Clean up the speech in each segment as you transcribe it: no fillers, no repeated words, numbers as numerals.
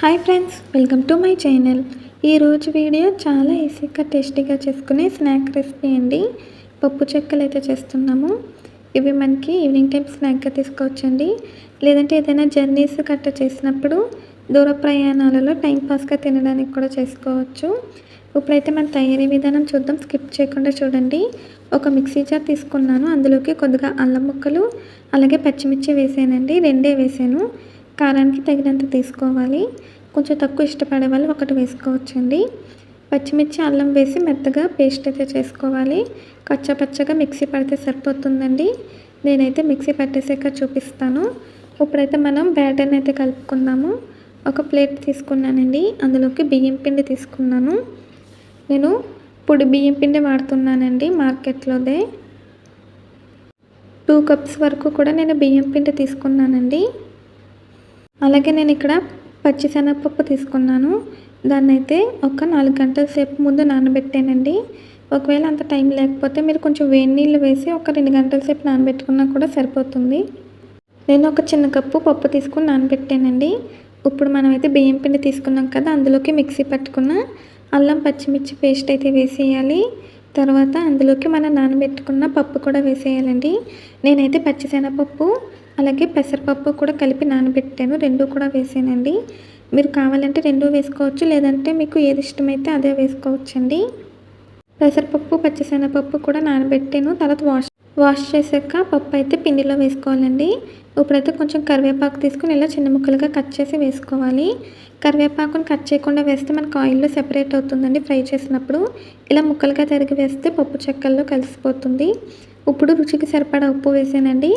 Hi friends, welcome to my channel. ఈరోజు video చాలా ఈజీగా టేస్టీగా చేసుకునే స్నాక్ రెసిపీ అండి. పప్పు చెక్కలు అయితే చేస్తున్నాము. ఇవి మనకి ఈవినింగ్ టైం స్నాక్గా తీసుకోవచ్చండి. లేదంటే ఏదైనా జర్నీస్ గట్ట చేసినప్పుడు దూర ప్రయాణాలలో టైంపాస్గా తినడానికి కూడా చేసుకోవచ్చు. ఇప్పుడైతే మన తయారీ విధానం చూద్దాం. స్కిప్ చేయకుండా చూడండి. ఒక మిక్సీ జార్ తీసుకున్నాను. అందులోకి కొద్దిగా అల్లం ముక్కలు అలాగే పచ్చిమిర్చి వేసానండి. రెండే వేసాను. కారానికి తగినంత తీసుకోవాలి. కొంచెం తక్కువ ఇష్టపడే వాళ్ళు ఒకటి వేసుకోవచ్చండి. పచ్చిమిర్చి అల్లం వేసి మెత్తగా పేస్ట్ అయితే చేసుకోవాలి. కచ్చపచ్చగా మిక్సీ పడితే సరిపోతుందండి. నేనైతే మిక్సీ పట్టేసాక చూపిస్తాను. ఇప్పుడైతే మనం బ్యాటర్ని అయితే కలుపుకుందాము. ఒక ప్లేట్ తీసుకున్నానండి. అందులోకి బియ్యం పిండి తీసుకున్నాను. నేను పొడి బియ్యం పిండి వాడుతున్నానండి మార్కెట్లోదే. 2 కప్స్ వరకు కూడా నేను బియ్యం పిండి తీసుకున్నానండి. అలాగే నేను ఇక్కడ పచ్చిశనగపప్పు తీసుకున్నాను. దాన్నైతే ఒక 4 గంటల సేపు ముందు నానబెట్టానండి. ఒకవేళ అంత టైం లేకపోతే మీరు కొంచెం వేడి నీళ్ళు వేసి ఒక 2 గంటల సేపు నానబెట్టుకున్నా కూడా సరిపోతుంది. నేను ఒక చిన్న కప్పు పప్పు తీసుకుని నానబెట్టానండి. ఇప్పుడు మనమైతే బియ్యం పిండి తీసుకున్నాం కదా, అందులోకి మిక్సీ పట్టుకున్న అల్లం పచ్చిమిర్చి పేస్ట్ అయితే వేసేయాలి. తర్వాత అందులోకి మనం నానబెట్టుకున్న పప్పు కూడా వేసేయాలండి. నేనైతే పచ్చిశనగపప్పు అలాగే పెసరపప్పు కూడా కలిపి నానబెట్టాను. 2 కూడా వేసానండి. మీరు కావాలంటే 2 వేసుకోవచ్చు, లేదంటే మీకు ఏది ఇష్టమైతే అదే వేసుకోవచ్చండి. పెసరపప్పు పచ్చిశనగపప్పు కూడా నానబెట్టాను. తర్వాత వాష్ చేసాక పప్పు అయితే పిండిలో వేసుకోవాలండి. ఇప్పుడైతే కొంచెం కరివేపాకు తీసుకుని ఇలా చిన్న ముక్కలుగా కట్ చేసి వేసుకోవాలి. కరివేపాకుని కట్ చేయకుండా వేస్తే మనకు ఆయిల్లో సెపరేట్ అవుతుందండి ఫ్రై చేసినప్పుడు. ఇలా ముక్కలుగా తరిగి వేస్తే పప్పు చెక్కల్లో కలిసిపోతుంది. ఇప్పుడు రుచికి సరిపడా ఉప్పు వేసానండి.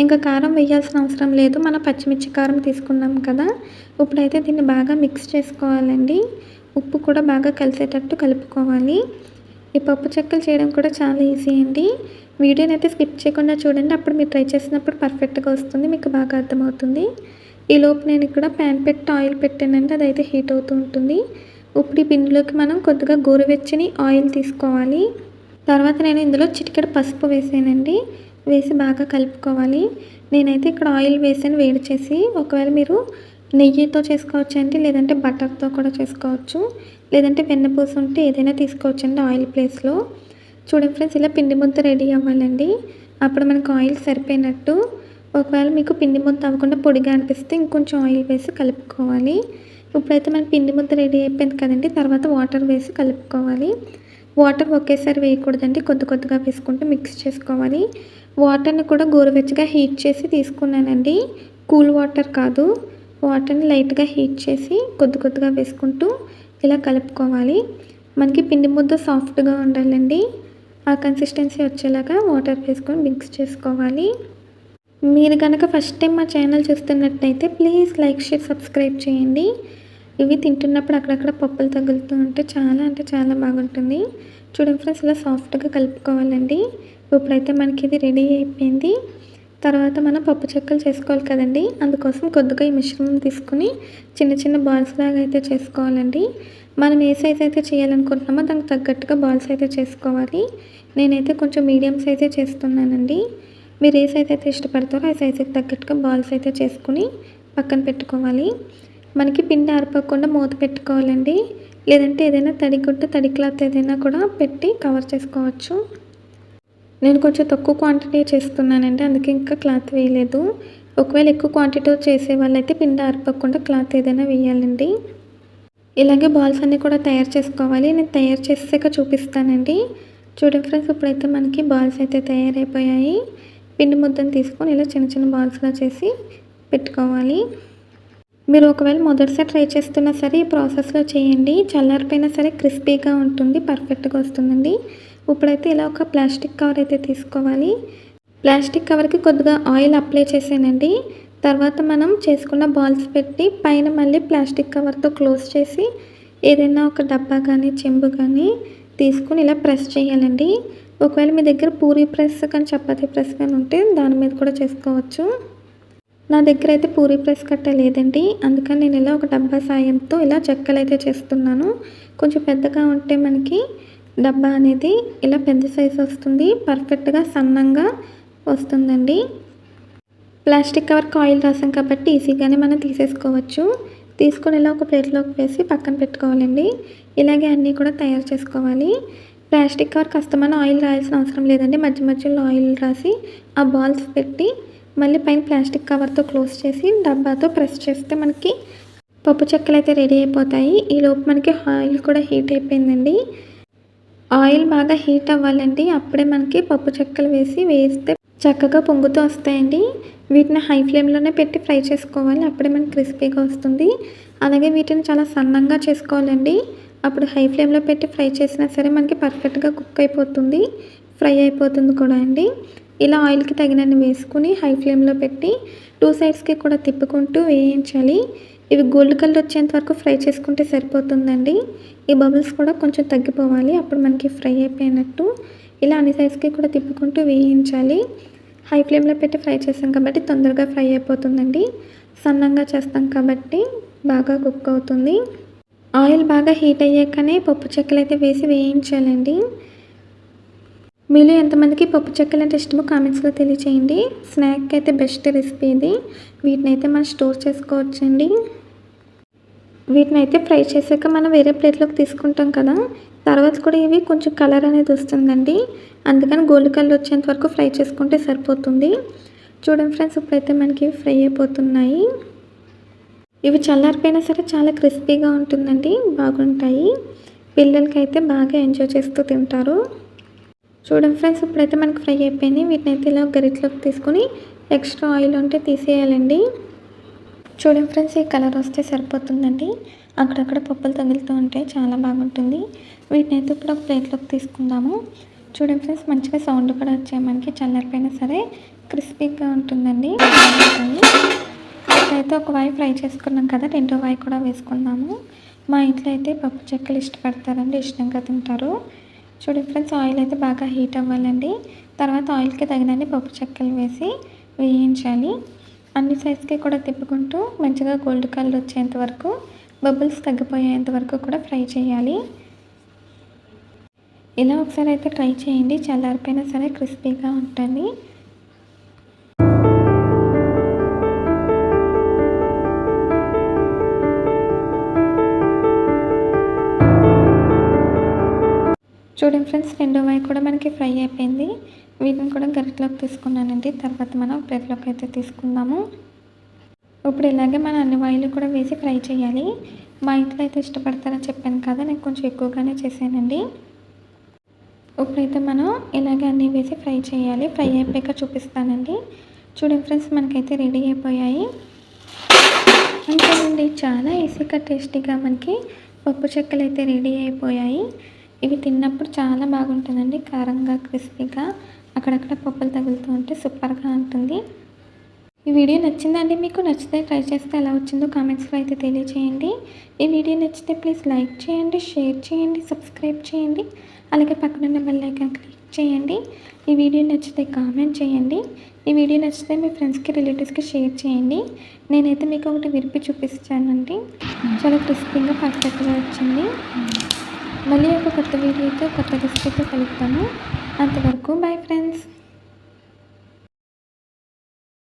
ఇంకా కారం వేయాల్సిన అవసరం లేదు. మనం పచ్చిమిర్చి కారం తీసుకున్నాం కదా. ఇప్పుడైతే దీన్ని బాగా మిక్స్ చేసుకోవాలండి. ఉప్పు కూడా బాగా కలిసేటట్టు కలుపుకోవాలి. ఈ పప్పు చెక్కలు చేయడం కూడా చాలా ఈజీ అండి. వీడియోని అయితే స్కిప్ చేయకుండా చూడండి. అప్పుడు మీరు ట్రై చేసినప్పుడు పర్ఫెక్ట్గా వస్తుంది, మీకు బాగా అర్థమవుతుంది. ఈలోపు నేను ఇక్కడ ప్యాన్ పెట్టి ఆయిల్ పెట్టానండి. అదైతే హీట్ అవుతూ ఉంటుంది. ఇప్పుడు ఈ పిండిలోకి మనం కొద్దిగా గోరువెచ్చని ఆయిల్ తీసుకోవాలి. తర్వాత నేను ఇందులో చిటికెడు పసుపు వేసానండి. వేసి బాగా కలుపుకోవాలి. నేనైతే ఇక్కడ ఆయిల్ వేసాను వేడి చేసి. ఒకవేళ మీరు నెయ్యితో చేసుకోవచ్చండి, లేదంటే బటర్తో కూడా చేసుకోవచ్చు, లేదంటే వెన్నపూస ఉంటే ఏదైనా తీసుకోవచ్చండి ఆయిల్ ప్లేస్లో. చూడండి ఫ్రెండ్స్, ఇలా పిండి ముద్ద రెడీ అవ్వాలండి. అప్పుడు మనకు ఆయిల్ సరిపోయినట్టు. ఒకవేళ మీకు పిండి ముద్ద అవ్వకుండా పొడిగా అనిపిస్తే ఇంకొంచెం ఆయిల్ వేసి కలుపుకోవాలి. ఇప్పుడైతే మన పిండి ముద్ద రెడీ అయిపోయింది కదండి. తర్వాత వాటర్ వేసి కలుపుకోవాలి. వాటర్ ఒకేసారి వేయకూడదండి, కొద్దిగా వేసుకుంటూ మిక్స్ చేసుకోవాలి. వాటర్ని కూడా గోరువెచ్చగా హీట్ చేసి తీసుకున్నానండి. కూల్ వాటర్ కాదు. వాటర్ని లైట్గా హీట్ చేసి కొద్దిగా వేసుకుంటూ ఇలా కలుపుకోవాలి. మనకి పిండి ముద్ద సాఫ్ట్గా ఉండాలండి. ఆ కన్సిస్టెన్సీ వచ్చేలాగా వాటర్ వేసుకొని మిక్స్ చేసుకోవాలి. మీరు కనుక ఫస్ట్ టైం మా ఛానల్ చూస్తున్నట్టయితే ప్లీజ్ లైక్, షేర్, సబ్స్క్రైబ్ చేయండి. ఇవి తింటున్నప్పుడు అక్కడక్కడ పప్పులు తగులుతూ ఉంటే చాలా అంటే చాలా బాగుంటుంది. చూడండి ఫ్రెండ్స్, ఇలా సాఫ్ట్గా కలుపుకోవాలండి. ఇప్పుడైతే మనకి ఇది రెడీ అయిపోయింది. తర్వాత మనం పప్పు చెక్కలు చేసుకోవాలి కదండి. అందుకోసం కొద్దిగా ఈ మిశ్రమం తీసుకుని చిన్న చిన్న బాల్స్ లాగా అయితే చేసుకోవాలండి. మనం ఏ సైజ్ అయితే చేయాలనుకుంటున్నామో దానికి తగ్గట్టుగా బాల్స్ అయితే చేసుకోవాలి. నేనైతే కొంచెం మీడియం సైజే చేస్తున్నానండి. మీరు ఏ సైజ్ అయితే ఇష్టపడతారో ఆ సైజుకి తగ్గట్టుగా బాల్స్ అయితే చేసుకుని పక్కన పెట్టుకోవాలి. మనకి పిండి ఆరిపోకుండా మూత పెట్టుకోవాలండి. లేదంటే ఏదైనా తడి క్లాత్ ఏదైనా కూడా పెట్టి కవర్ చేసుకోవచ్చు. నేను కొంచెం తక్కువ క్వాంటిటీ చేస్తున్నానండి, అందుకే ఇంకా క్లాత్ వేయలేదు. ఒకవేళ ఎక్కువ క్వాంటిటీ చేసే వాళ్ళైతే పిండి ఆరిపోకుండా క్లాత్ ఏదైనా వేయాలండి. ఇలాగే బాల్స్ అన్నీ కూడా తయారు చేసుకోవాలి. నేను తయారు చేసాక చూపిస్తానండి. చూడండి ఫ్రెండ్స్, ఇప్పుడైతే మనకి బాల్స్ అయితే తయారైపోయాయి. పిండి ముద్దను తీసుకొని ఇలా చిన్న చిన్న బాల్స్గా చేసి పెట్టుకోవాలి. మీరు ఒకవేళ మొదటిసారి ట్రై చేస్తున్నా సరే ఈ ప్రాసెస్లో చేయండి. చల్లారిపోయినా సరే క్రిస్పీగా ఉంటుంది, పర్ఫెక్ట్గా వస్తుందండి. ఇప్పుడైతే ఇలా ఒక ప్లాస్టిక్ కవర్ అయితే తీసుకోవాలి. ప్లాస్టిక్ కవర్కి కొద్దిగా ఆయిల్ అప్లై చేసానండి. తర్వాత మనం చేసుకున్న బాల్స్ పెట్టి పైన మళ్ళీ ప్లాస్టిక్ కవర్తో క్లోజ్ చేసి ఏదైనా ఒక డబ్బా కానీ చెంబు కానీ తీసుకుని ఇలా ప్రెస్ చేయాలండి. ఒకవేళ మీ దగ్గర పూరీ ప్రెస్ కానీ చపాతీ ప్రెస్ కానీ ఉంటే దాని మీద కూడా చేసుకోవచ్చు. నా దగ్గర అయితే పూరీ ప్రెస్ కట్ట లేదండి, అందుకని నేను ఇలా ఒక డబ్బా సాయంతో ఇలా చెక్కలు అయితే చేస్తున్నాను. కొంచెం పెద్దగా ఉంటే మనకి డబ్బా అనేది ఇలా పెద్ద సైజు వస్తుంది, పర్ఫెక్ట్గా సన్నంగా వస్తుందండి. ప్లాస్టిక్ కవర్కి ఆయిల్ రాసాం కాబట్టి ఈజీగానే మనం తీసేసుకోవచ్చు. తీసుకొని ఇలా ఒక ప్లేట్లోకి వేసి పక్కన పెట్టుకోవాలండి. ఇలాగే అన్నీ కూడా తయారు చేసుకోవాలి. ప్లాస్టిక్ కవర్ కాస్త మనం ఆయిల్ రాయాల్సిన అవసరం లేదండి. మధ్య మధ్యలో ఆయిల్ రాసి ఆ బాల్స్ పెట్టి మళ్ళీ పైన ప్లాస్టిక్ కవర్తో క్లోజ్ చేసి డబ్బాతో ప్రెస్ చేస్తే మనకి పప్పు చెక్కలు అయితే రెడీ అయిపోతాయి. ఈలోపు మనకి ఆయిల్ కూడా హీట్ అయిపోయిందండి. ఆయిల్ బాగా హీట్ అవ్వాలండి. అప్పుడే మనకి పప్పు చెక్కలు వేస్తే చక్కగా పొంగుతూ వస్తాయండి. వీటిని హై ఫ్లేమ్లోనే పెట్టి ఫ్రై చేసుకోవాలి. అప్పుడే మనకి క్రిస్పీగా వస్తుంది. అలాగే వీటిని చాలా సన్నంగా చేసుకోవాలండి. అప్పుడు హై ఫ్లేమ్లో పెట్టి ఫ్రై చేసినా సరే మనకి పర్ఫెక్ట్గా కుక్ అయిపోతుంది, ఫ్రై అయిపోతుంది కూడా అండి. ఇలా ఆయిల్కి తగినన్ని వేసుకుని హై ఫ్లేమ్లో పెట్టి 2 సైడ్స్కి కూడా తిప్పుకుంటూ వేయించాలి. ఇవి గోల్డ్ కలర్ వచ్చేంత వరకు ఫ్రై చేసుకుంటే సరిపోతుందండి. ఈ బబుల్స్ కూడా కొంచెం తగ్గిపోవాలి, అప్పుడు మనకి ఫ్రై అయిపోయినట్టు. ఇలా అన్ని సైడ్స్కి కూడా తిప్పుకుంటూ వేయించాలి. హై ఫ్లేమ్లో పెట్టి ఫ్రై చేస్తాం కాబట్టి తొందరగా ఫ్రై అయిపోతుందండి. సన్నంగా చేస్తాం కాబట్టి బాగా కుక్ అవుతుంది. ఆయిల్ బాగా హీట్ అయ్యాకనే పప్పు చెక్కలు అయితే వేసి వేయించాలండి. మీలో ఎంతమందికి పప్పు చెక్కలు అంటే ఇష్టమో కామెంట్స్లో తెలియచేయండి. స్నాక్ అయితే బెస్ట్ రెసిపీ ఇది. వీటిని అయితే మనం స్టోర్ చేసుకోవచ్చండి. వీటిని అయితే ఫ్రై చేసాక మనం వేరే ప్లేట్లోకి తీసుకుంటాం కదా, తర్వాత కూడా ఇవి కొంచెం కలర్ అనేది వస్తుందండి. అందుకని గోల్డ్ కలర్ వచ్చేంత వరకు ఫ్రై చేసుకుంటే సరిపోతుంది. చూడండి ఫ్రెండ్స్, ఇప్పుడైతే మనకి ఫ్రై అయిపోతున్నాయి. ఇవి చల్లారిపోయినా సరే చాలా క్రిస్పీగా ఉంటుందండి, బాగుంటాయి. పిల్లలకి అయితే బాగా ఎంజాయ్ చేస్తూ తింటారు. చూడండి ఫ్రెండ్స్, ఇప్పుడైతే మనకి ఫ్రై అయిపోయింది. వీటిని అయితే ఇలా గరిటలోకి తీసుకొని ఎక్స్ట్రా ఆయిల్ ఉంటే తీసేయాలండి. చూడండి ఫ్రెండ్స్, ఈ కలర్ వస్తే సరిపోతుందండి. అక్కడక్కడ పప్పులు తగులుతూ ఉంటే చాలా బాగుంటుంది. వీటిని అయితే ఇప్పుడు ఒక ప్లేట్లోకి తీసుకుందాము. చూడండి ఫ్రెండ్స్, మంచిగా సౌండ్ కూడా వచ్చాయి. మనకి చల్లారిపోయినా సరే క్రిస్పీగా ఉంటుందండి. ఇప్పుడైతే ఒక వాయి ఫ్రై చేసుకున్నాం కదా, రెండో వాయి కూడా వేసుకుందాము. మా ఇంట్లో అయితే పప్పు చెక్కలు ఇష్టపడతారండి, ఇష్టంగా తింటారు. చూడండి ఫ్రెండ్స్, ఆయిల్ అయితే బాగా హీట్ అవ్వాలండి. తర్వాత ఆయిల్కి తగినన్ని పప్పు చెక్కలు వేసి వేయించాలి. అన్ని సైడ్స్కి కూడా తిప్పుకుంటూ మంచిగా గోల్డ్ కలర్ వచ్చేంత వరకు, బబుల్స్ తగ్గిపోయేంత వరకు కూడా ఫ్రై చేయాలి. ఇలా ఒకసారి అయితే ట్రై చేయండి, చల్లారిపోయినా సరే క్రిస్పీగా ఉంటుంది. చూడండి ఫ్రెండ్స్, రెండో వాయి కూడా మనకి ఫ్రై అయిపోయింది. వీటిని కూడా గరిటలోకి తీసుకున్నానండి. తర్వాత మనం ప్లేట్లోకి అయితే తీసుకుందాము. ఇప్పుడు ఇలాగే మనం అన్ని వాయిలు కూడా వేసి ఫ్రై చేయాలి. మా ఇంట్లో అయితే ఇష్టపడతారని చెప్పాను కదా, నేను కొంచెం ఎక్కువగానే చేశానండి. ఇప్పుడైతే మనం ఇలాగే అన్నీ వేసి ఫ్రై చేయాలి. ఫ్రై అయిపోయాక చూపిస్తానండి. చూడండి ఫ్రెండ్స్, మనకైతే రెడీ అయిపోయాయి. అంతేనండి, చాలా ఈజీగా టేస్టీగా మనకి పప్పు చెక్కలు అయితే రెడీ అయిపోయాయి. ఇవి తిన్నప్పుడు చాలా బాగుంటుందండి, కారంగా క్రిస్పీగా, అక్కడక్కడ పప్పులు తగులుతూ ఉంటే సూపర్గా ఉంటుంది. ఈ వీడియో నచ్చిందండి మీకు? నచ్చితే ట్రై చేస్తే ఎలా వచ్చిందో కామెంట్స్లో అయితే తెలియచేయండి. ఈ వీడియో నచ్చితే ప్లీజ్ లైక్ చేయండి, షేర్ చేయండి, సబ్స్క్రైబ్ చేయండి. అలాగే పక్కనున్న బెల్ ఐకాన్ క్లిక్ చేయండి. ఈ వీడియో నచ్చితే కామెంట్ చేయండి. ఈ వీడియో నచ్చితే మీ ఫ్రెండ్స్కి, రిలేటివ్స్కి షేర్ చేయండి. నేనైతే మీకు ఒకటి విరిపి చూపిస్తానండి. చాలా క్రిస్పీగా పర్ఫెక్ట్గా వచ్చింది. మళ్ళీ ఒక కొత్త వీడియోతో, కొత్త రెసిపీతో కలుగుతాను. అంతవరకు బాయ్ ఫ్రెండ్స్.